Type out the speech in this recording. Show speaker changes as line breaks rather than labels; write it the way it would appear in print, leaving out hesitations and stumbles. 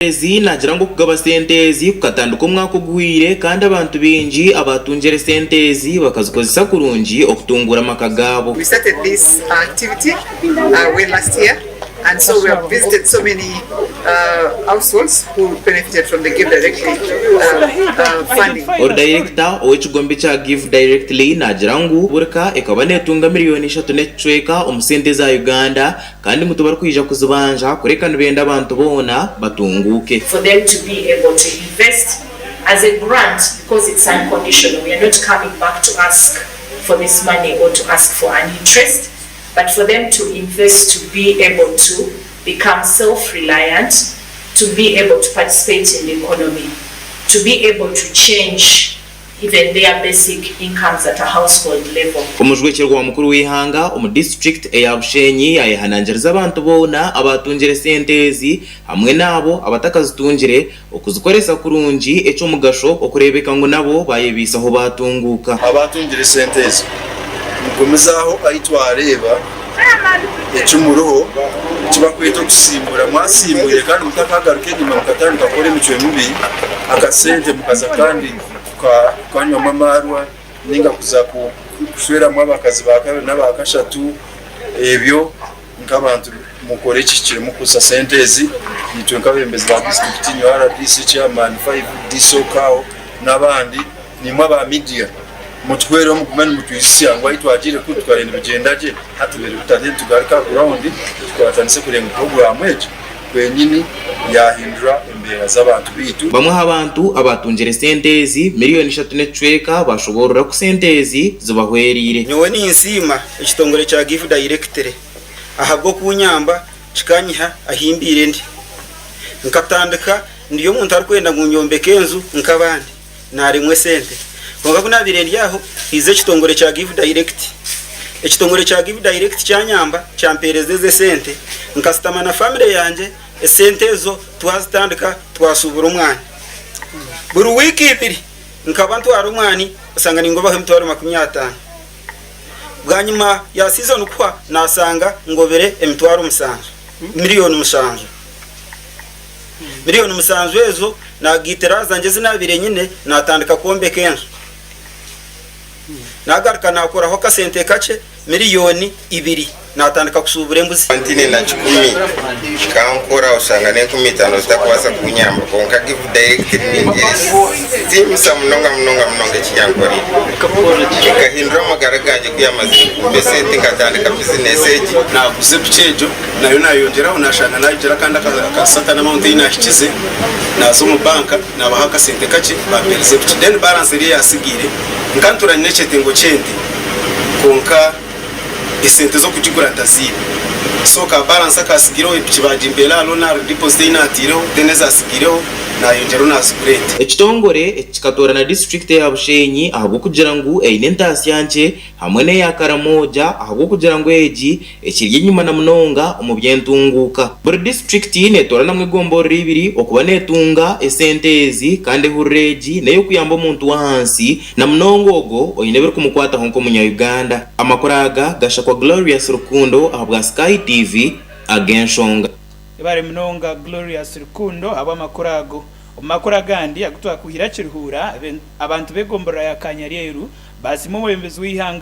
nagira ngo kugaba sentezi kukatanduka umwaka guhire kandi abantu binji abatungere sentezi bakazikozesa kurungi okutungura makagabo.
We started this activity last year, and so we have visited so many households who benefited from the Give Directly funding.
Or director ow'ekigombe kya Give Directly nagira ngu burka ekaba netunga miliyoni 3 n'ecweka omusente za Uganda kandi mutu bari kwija kuzibanja kureka nibenda abantu bona batunguke.
For them to be able to invest as a grant, because it's unconditional. We are not coming back to ask for this money or to ask for an interest, but for them to invest, to be able to become self-reliant, to be able to participate in the economy, to be able to change even their basic incomes at a household level.
Omujwekero wa mukuru w'ihanga omu district ya Bushenyi yayihanangiriza abantu bona abatungire sentezi hamwe nabo abatakazitungire okuzikoresa kurungi eco mugasho okurebeka ngo nabo bayebisaho batunguka.
Abatungire sentezi mukomezaho ayitwareba ecumuruho kibakwita kusimbura mwasimbuye kandi mutakagaruke nyuma mukatandika kora imico mibi akasente mukaza kandi kwanywa mamarwa ninga kuza kushwera mu abakazi bakabe n'abakashatu ebyo nk'abantu mukore kikire mukusa sentezi nitwe nkabembezi ba district ni RDC chairman 5 disokao n'abandi nimwe aba media mutwero mukumani mutwisiya ngo ayitwagire kutwarenda bigendaje hatubere bitande tugarika ground twatanise kurenga program ejo kwenyini yahindura imbere z'abantu bitu.
Bamwe abantu abatungire sentezi miliyoni 3 n'ecweka bashobora ku sentezi zibahwerire.
Nyowe ni insima ekitongore kya Give Directly ahabwo kunyamba kikanyiha ahimbire ndi nkatandika ndiyo muntu arikwenda ngunyombe kenzu nkabandi narimwe sente konga kunabire ndyaho ize kitongore kya Give Direct. Ekitongore kya Give Direct cyanyamba cyamperezeze sente nkastama na family yanje esente ezo twazitandika twasubura umwana buri wiki ibiri nkabantu ari umwani usanga ningoba hemtwaro 50 bwanyuma ya season kwa nasanga ngobere emtwaro musanzu miliyoni musanzu ezo na giteraza nje zinabire nyine natandika kombe kenzo nagaruka nakora ho kasente kace miliyoni 2 natandika kusubura embuzi
antine na 10 kankora usanga ne 15 zitakwasa kunyamba konka Give Directly n'ingezi zimisa mnonga kinyankori ikahindura magaragaje kuyamazi besente katandika business eji
naguze bucejo nayo nayongeraho nashanga nagera kandi akasata na mountain ashikize nazo mu banka nabahaka sente kace bapereze then balance iri yasigire nkantura nechete ngo chente konka isente zo kujigura tazira so ka balance akasigiro ipichibaje imbela lona deposit inatiro teneza asigiro nayongero naskurete.
Ekitongore ekikatora na district ya Bushenyi ahubwo kugira ngo einentasi yanje hamwe ne yakaramoja ahubwo kugira ngo eji ekirye nyuma na munonga omubyentunguka. Buri district netora namwe gomboro 2 okuba netunga esentezi kandi hureji nayo kuyamba omuntu wahansi na munongogo oyinebere kumukwata honko munya Uganda. Amakoraga gasha kwa Glorious Rukundo ahabwa Sky TV agenshonga.
Ibare mnonga Glorious Rukundo aba makorago omakora gandi akutwa kuhira kiruhura abantu begombora ya Kanyareru basi mu bembezi w'ihanga